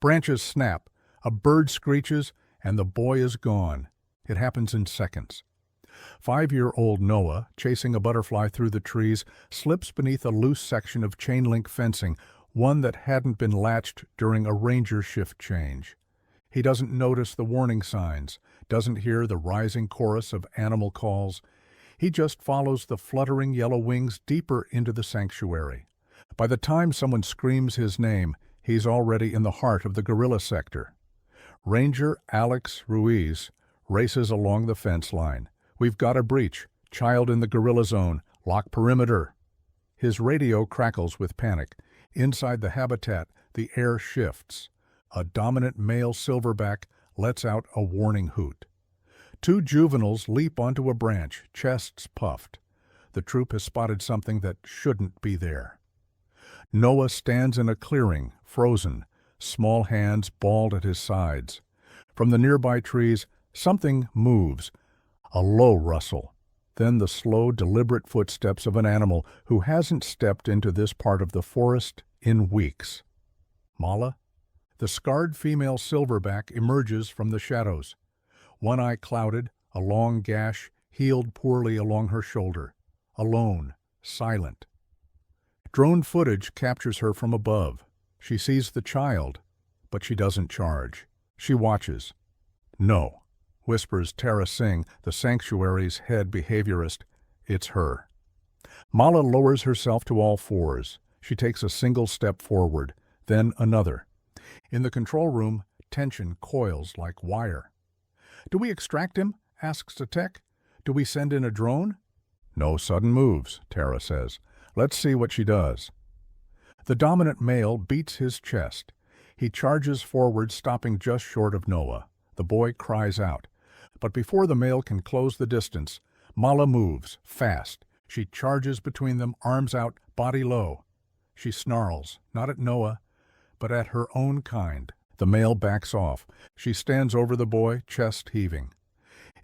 Branches snap, a bird screeches, and the boy is gone. It happens in seconds. 5-year-old Noah, chasing a butterfly through the trees, slips beneath a loose section of chain-link fencing, one that hadn't been latched during a ranger shift change. He doesn't notice the warning signs, doesn't hear the rising chorus of animal calls. He just follows the fluttering yellow wings deeper into the sanctuary. By the time someone screams his name, he's already in the heart of the guerrilla sector. Ranger Alex Ruiz races along the fence line. "We've got a breach. Child in the guerrilla zone. Lock perimeter." His radio crackles with panic. Inside the habitat, the air shifts. A dominant male silverback lets out a warning hoot. 2 juveniles leap onto a branch, chests puffed. The troop has spotted something that shouldn't be there. Noah stands in a clearing, frozen, small hands balled at his sides. From the nearby trees, something moves, a low rustle, then the slow, deliberate footsteps of an animal who hasn't stepped into this part of the forest in weeks. Mala? The scarred female silverback emerges from the shadows. One eye clouded, a long gash healed poorly along her shoulder. Alone, silent. Drone footage captures her from above. She sees the child, but she doesn't charge. She watches. "No," whispers Tara Singh, the sanctuary's head behaviorist. "It's her." Mala lowers herself to all fours. She takes a single step forward, then another. In the control room, tension coils like wire. "Do we extract him?" asks a tech. "Do we send in a drone?" "No sudden moves," Tara says. "Let's see what she does." The dominant male beats his chest. He charges forward, stopping just short of Noah. The boy cries out. But before the male can close the distance, Mala moves, fast. She charges between them, arms out, body low. She snarls, not at Noah, but at her own kind. The male backs off. She stands over the boy, chest heaving.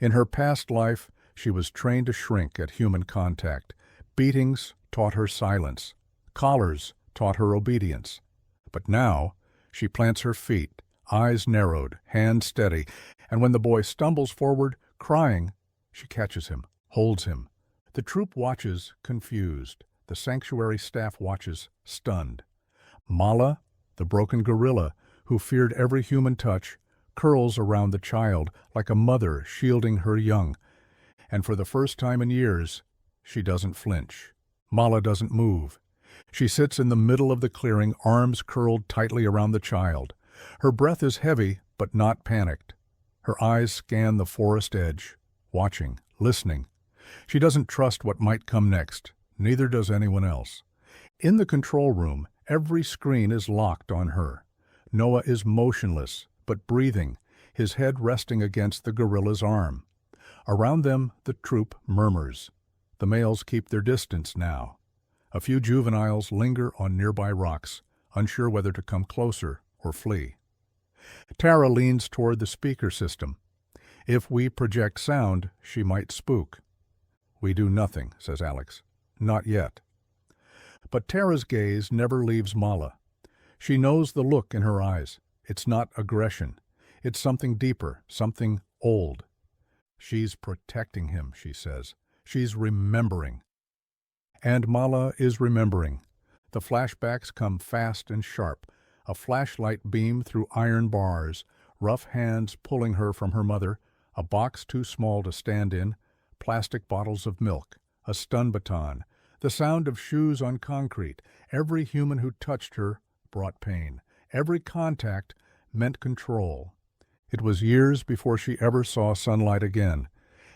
In her past life, she was trained to shrink at human contact. Beatings taught her silence. Collars taught her obedience. But now, she plants her feet, eyes narrowed, hands steady, and when the boy stumbles forward, crying, she catches him, holds him. The troop watches, confused. The sanctuary staff watches, stunned. Mala, the broken gorilla, who feared every human touch, curls around the child like a mother shielding her young. And for the first time in years, she doesn't flinch. Mala doesn't move. She sits in the middle of the clearing, arms curled tightly around the child. Her breath is heavy, but not panicked. Her eyes scan the forest edge, watching, listening. She doesn't trust what might come next. Neither does anyone else. In the control room, every screen is locked on her. Noah is motionless, but breathing, his head resting against the gorilla's arm. Around them, the troop murmurs. The males keep their distance now. A few juveniles linger on nearby rocks, unsure whether to come closer or flee. Tara leans toward the speaker system. "If we project sound, she might spook." "We do nothing," says Alex. "Not yet." But Tara's gaze never leaves Mala. She knows the look in her eyes. It's not aggression. It's something deeper, something old. "She's protecting him," she says. "She's remembering." And Mala is remembering. The flashbacks come fast and sharp. A flashlight beam through iron bars, rough hands pulling her from her mother, a box too small to stand in, plastic bottles of milk, a stun baton, the sound of shoes on concrete. Every human who touched her brought pain. Every contact meant control. It was years before she ever saw sunlight again.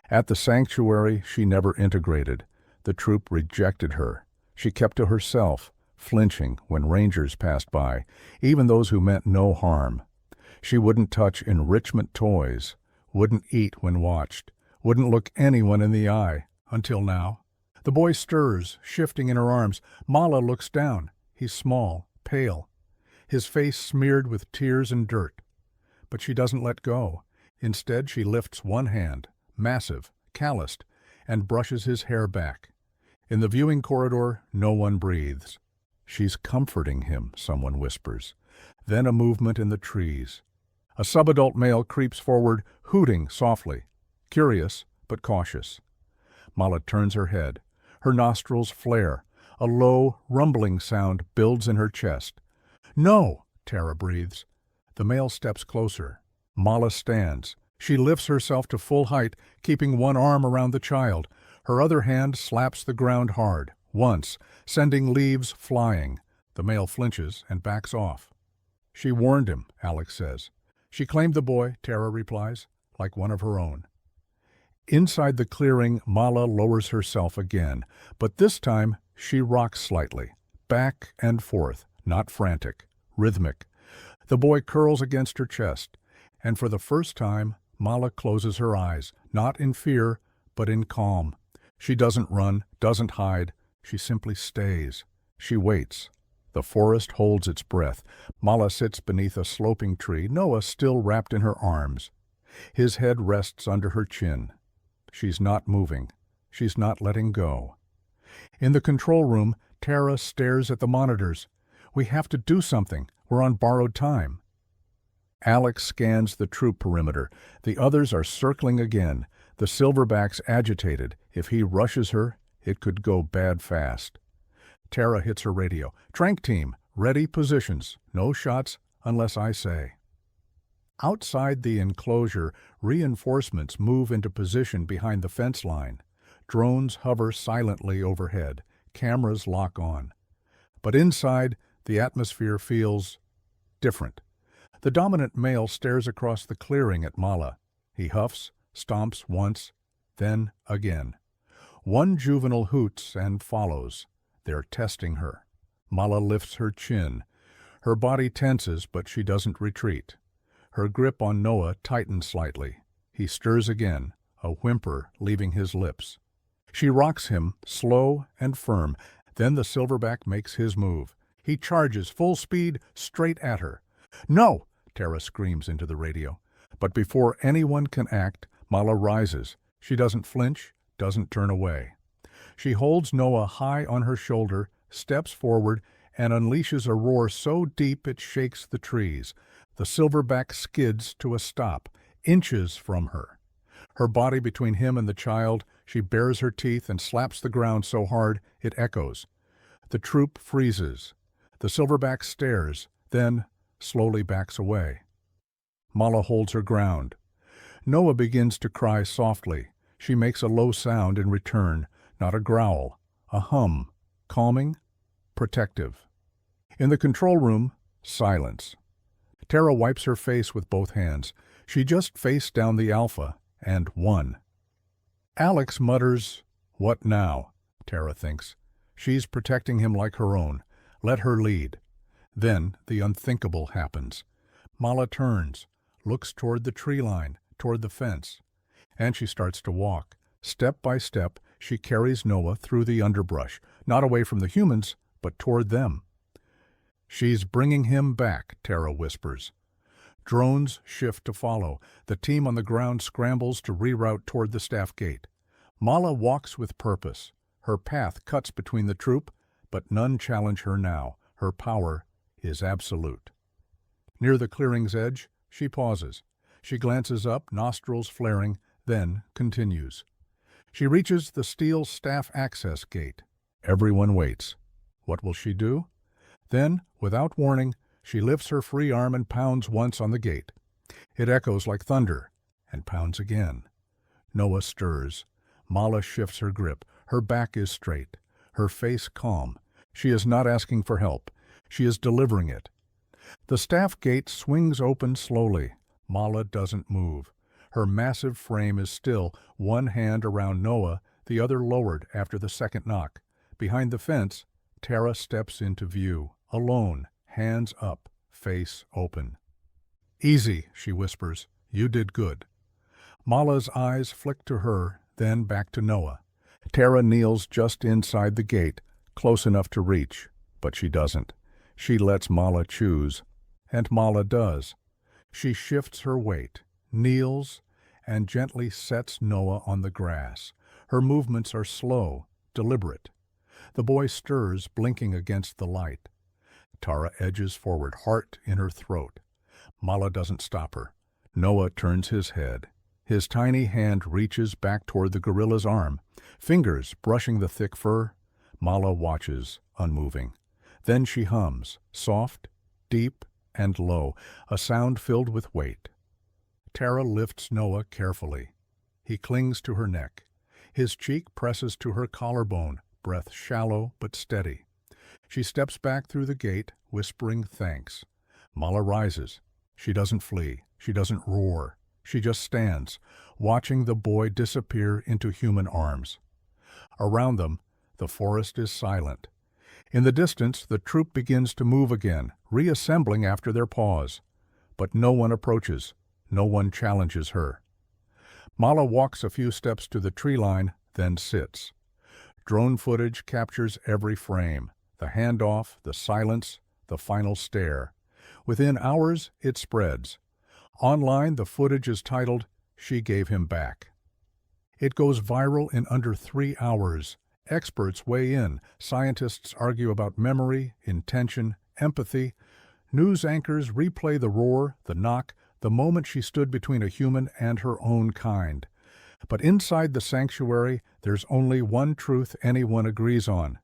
At the sanctuary, she never integrated. The troop rejected her. She kept to herself, flinching when rangers passed by, even those who meant no harm. She wouldn't touch enrichment toys, wouldn't eat when watched, wouldn't look anyone in the eye, until now. The boy stirs, shifting in her arms. Mala looks down. He's small, pale, his face smeared with tears and dirt. But she doesn't let go. Instead, she lifts one hand, massive, calloused, and brushes his hair back. In the viewing corridor, no one breathes. "She's comforting him," someone whispers. Then a movement in the trees. A subadult male creeps forward, hooting softly, curious but cautious. Mala turns her head. Her nostrils flare. A low, rumbling sound builds in her chest. "No!" Tara breathes. The male steps closer. Mala stands. She lifts herself to full height, keeping one arm around the child. Her other hand slaps the ground hard, once, sending leaves flying. The male flinches and backs off. "She warned him," Alex says. "She claimed the boy," Tara replies, "like one of her own." Inside the clearing, Mala lowers herself again, but this time she rocks slightly, back and forth, not frantic, rhythmic. The boy curls against her chest, and for the first time, Mala closes her eyes, not in fear, but in calm. She doesn't run, doesn't hide. She simply stays. She waits. The forest holds its breath. Mala sits beneath a sloping tree, Noah still wrapped in her arms. His head rests under her chin. She's not moving. She's not letting go. In the control room, Tara stares at the monitors. "We have to do something. We're on borrowed time." Alex scans the troop perimeter. The others are circling again. The silverback's agitated. If he rushes her, it could go bad fast. Tara hits her radio. "Trank team, ready positions. No shots unless I say." Outside the enclosure, reinforcements move into position behind the fence line. Drones hover silently overhead. Cameras lock on. But inside, the atmosphere feels different. The dominant male stares across the clearing at Mala. He huffs, stomps once, then again. One juvenile hoots and follows. They're testing her. Mala lifts her chin. Her body tenses, but she doesn't retreat. Her grip on Noah tightens slightly. He stirs again, a whimper leaving his lips. She rocks him, slow and firm. Then the silverback makes his move. He charges full speed straight at her. "No!" Tara screams into the radio. But before anyone can act, Mala rises. She doesn't flinch, doesn't turn away. She holds Noah high on her shoulder, steps forward, and unleashes a roar so deep it shakes the trees. The silverback skids to a stop, inches from her. Her body between him and the child, she bares her teeth and slaps the ground so hard it echoes. The troop freezes. The silverback stares, then slowly backs away. Mala holds her ground. Noah begins to cry softly. She makes a low sound in return, not a growl, a hum, calming, protective. In the control room, silence. Tara wipes her face with both hands. She just faced down the Alpha and won. Alex mutters, "What now?" Tara thinks. She's protecting him like her own. Let her lead. Then the unthinkable happens. Mala turns, looks toward the tree line, toward the fence, and she starts to walk. Step by step, she carries Noah through the underbrush, not away from the humans, but toward them. "She's bringing him back," Tara whispers. Drones shift to follow. The team on the ground scrambles to reroute toward the staff gate. Mala walks with purpose. Her path cuts between the troop, but none challenge her now. Her power is absolute. Near the clearing's edge, she pauses. She glances up, nostrils flaring, then continues. She reaches the steel staff access gate. Everyone waits. What will she do? Then, without warning, she lifts her free arm and pounds once on the gate. It echoes like thunder, and pounds again. Noah stirs. Mala shifts her grip. Her back is straight, her face calm. She is not asking for help. She is delivering it. The staff gate swings open slowly. Mala doesn't move. Her massive frame is still, one hand around Noah, the other lowered after the second knock. Behind the fence, Tara steps into view, alone, hands up, face open. "Easy," she whispers. "You did good." Mala's eyes flick to her, then back to Noah. Tara kneels just inside the gate, close enough to reach, but she doesn't. She lets Mala choose, and Mala does. She shifts her weight, kneels, and gently sets Noah on the grass. Her movements are slow, deliberate. The boy stirs, blinking against the light. Tara edges forward, heart in her throat. Mala doesn't stop her. Noah turns his head. His tiny hand reaches back toward the gorilla's arm, fingers brushing the thick fur. Mala watches, unmoving. Then she hums, soft, deep, and low, a sound filled with weight. Tara lifts Noah carefully. He clings to her neck. His cheek presses to her collarbone, breath shallow but steady. She steps back through the gate, whispering thanks. Mala rises. She doesn't flee. She doesn't roar. She just stands, watching the boy disappear into human arms. Around them, the forest is silent. In the distance, the troop begins to move again, reassembling after their pause. But no one approaches. No one challenges her. Mala walks a few steps to the tree line, then sits. Drone footage captures every frame, the handoff, the silence, the final stare. Within hours, it spreads. Online, the footage is titled, "She Gave Him Back." It goes viral in under 3 hours. Experts weigh in. Scientists argue about memory, intention, empathy. News anchors replay the roar, the knock, the moment she stood between a human and her own kind. But inside the sanctuary, there's only one truth anyone agrees on.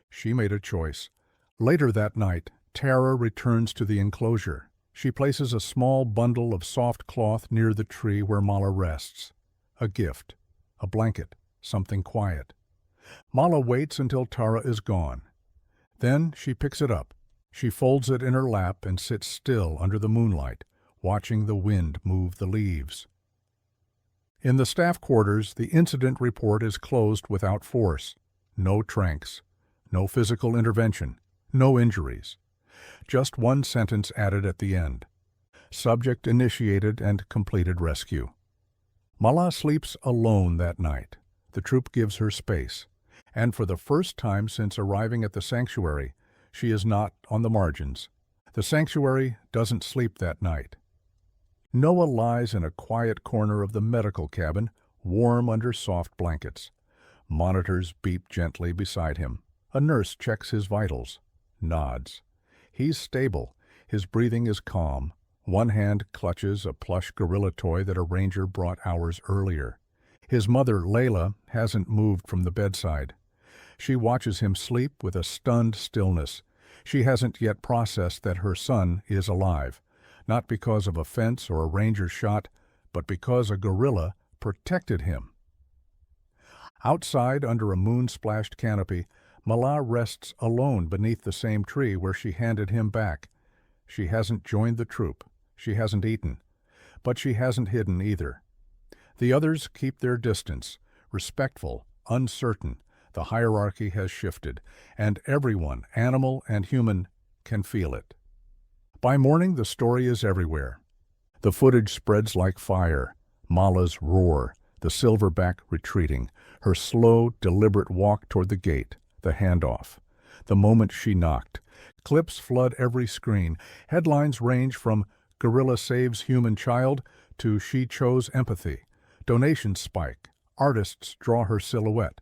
She made a choice. Later that night, Tara returns to the enclosure. She places a small bundle of soft cloth near the tree where Mala rests. A gift, a blanket, something quiet. Mala waits until Tara is gone. Then she picks it up. She folds it in her lap and sits still under the moonlight, watching the wind move the leaves. In the staff quarters, the incident report is closed without force. No tranks, no physical intervention, no injuries. Just one sentence added at the end. Subject initiated and completed rescue. Mala sleeps alone that night. The troop gives her space. And for the first time since arriving at the sanctuary, she is not on the margins. The sanctuary doesn't sleep that night. Noah lies in a quiet corner of the medical cabin, warm under soft blankets. Monitors beep gently beside him. A nurse checks his vitals, nods. He's stable. His breathing is calm. One hand clutches a plush gorilla toy that a ranger brought hours earlier. His mother, Layla, hasn't moved from the bedside. She watches him sleep with a stunned stillness. She hasn't yet processed that her son is alive, not because of a fence or a ranger shot, but because a gorilla protected him. Outside, under a moon-splashed canopy, Mala rests alone beneath the same tree where she handed him back. She hasn't joined the troop. She hasn't eaten. But she hasn't hidden either. The others keep their distance, respectful, uncertain. The hierarchy has shifted, and everyone, animal and human, can feel it. By morning, the story is everywhere. The footage spreads like fire. Mala's roar, the silverback retreating, her slow, deliberate walk toward the gate, the handoff, the moment she knocked. Clips flood every screen. Headlines range from "Gorilla Saves Human Child" to "She Chose Empathy." Donations spike. Artists draw her silhouette.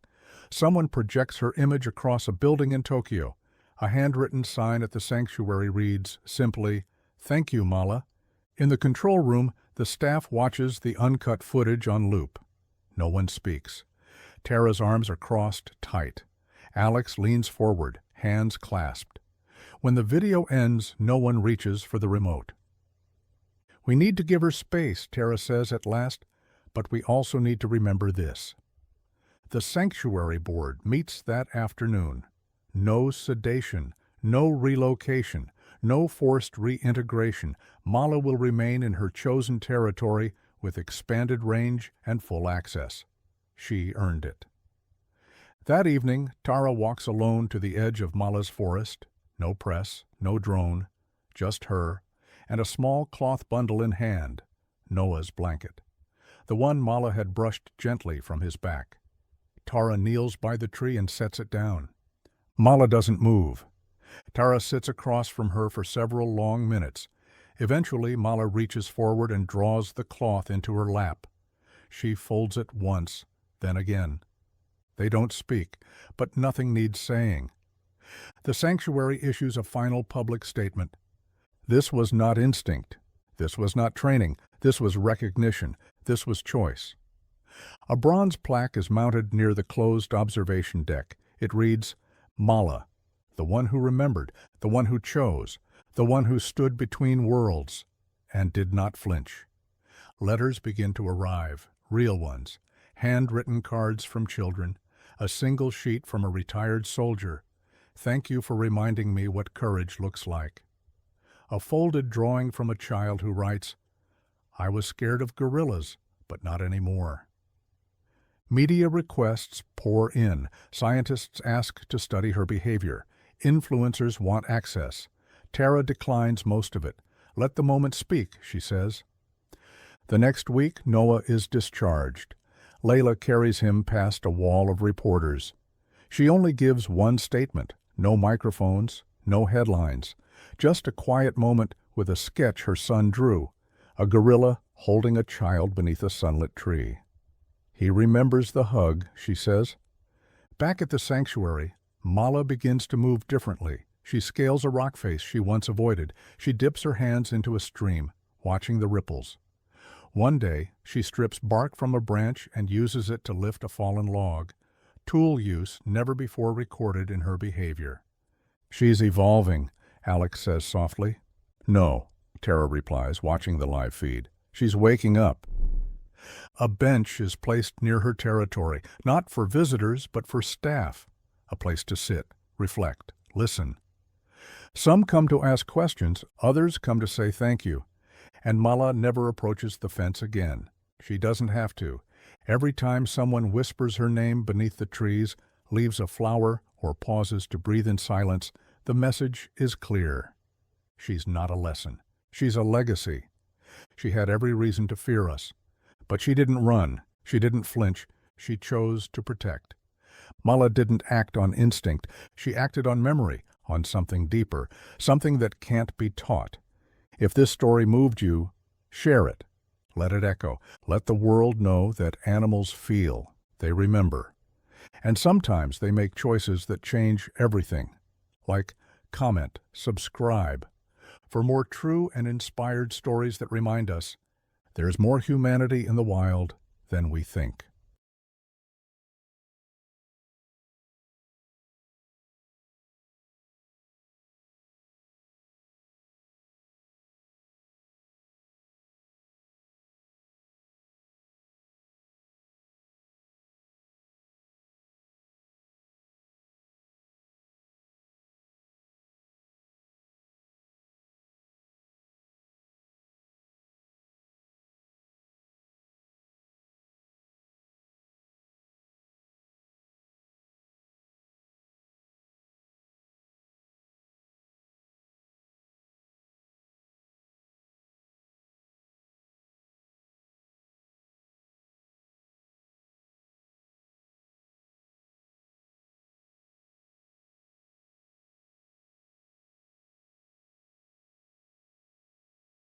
Someone projects her image across a building in Tokyo. A handwritten sign at the sanctuary reads, simply, "Thank you, Mala." In the control room, the staff watches the uncut footage on loop. No one speaks. Tara's arms are crossed tight. Alex leans forward, hands clasped. When the video ends, no one reaches for the remote. "We need to give her space," Tara says at last, "but we also need to remember this." The sanctuary board meets that afternoon. No sedation, no relocation, no forced reintegration. Mala will remain in her chosen territory with expanded range and full access. She earned it. That evening, Tara walks alone to the edge of Mala's forest. No press, no drone, just her, and a small cloth bundle in hand, Noah's blanket, the one Mala had brushed gently from his back. Tara kneels by the tree and sets it down. Mala doesn't move. Tara sits across from her for several long minutes. Eventually, Mala reaches forward and draws the cloth into her lap. She folds it once, then again. They don't speak, but nothing needs saying. The sanctuary issues a final public statement. This was not instinct. This was not training. This was recognition. This was choice. A bronze plaque is mounted near the closed observation deck. It reads, Mala, the one who remembered, the one who chose, the one who stood between worlds and did not flinch. Letters begin to arrive, real ones, handwritten cards from children, a single sheet from a retired soldier. Thank you for reminding me what courage looks like. A folded drawing from a child who writes, I was scared of gorillas, but not anymore. Media requests pour in. Scientists ask to study her behavior. Influencers want access. Tara declines most of it. Let the moment speak, she says. The next week, Noah is discharged. Layla carries him past a wall of reporters. She only gives one statement. No microphones, no headlines. Just a quiet moment with a sketch her son drew. A gorilla holding a child beneath a sunlit tree. He remembers the hug, she says. Back at the sanctuary, Mala begins to move differently. She scales a rock face she once avoided. She dips her hands into a stream, watching the ripples. One day, she strips bark from a branch and uses it to lift a fallen log. Tool use never before recorded in her behavior. She's evolving, Alex says softly. No, Tara replies, watching the live feed. She's waking up. A bench is placed near her territory, not for visitors, but for staff. A place to sit, reflect, listen. Some come to ask questions, others come to say thank you. And Mala never approaches the fence again. She doesn't have to. Every time someone whispers her name beneath the trees, leaves a flower, or pauses to breathe in silence, the message is clear. She's not a lesson. She's a legacy. She had every reason to fear us. But she didn't run. She didn't flinch. She chose to protect. Mala didn't act on instinct. She acted on memory, on something deeper, something that can't be taught. If this story moved you, share it. Let it echo. Let the world know that animals feel. They remember. And sometimes they make choices that change everything. Like comment, subscribe. For more true and inspired stories that remind us, there's more humanity in the wild than we think.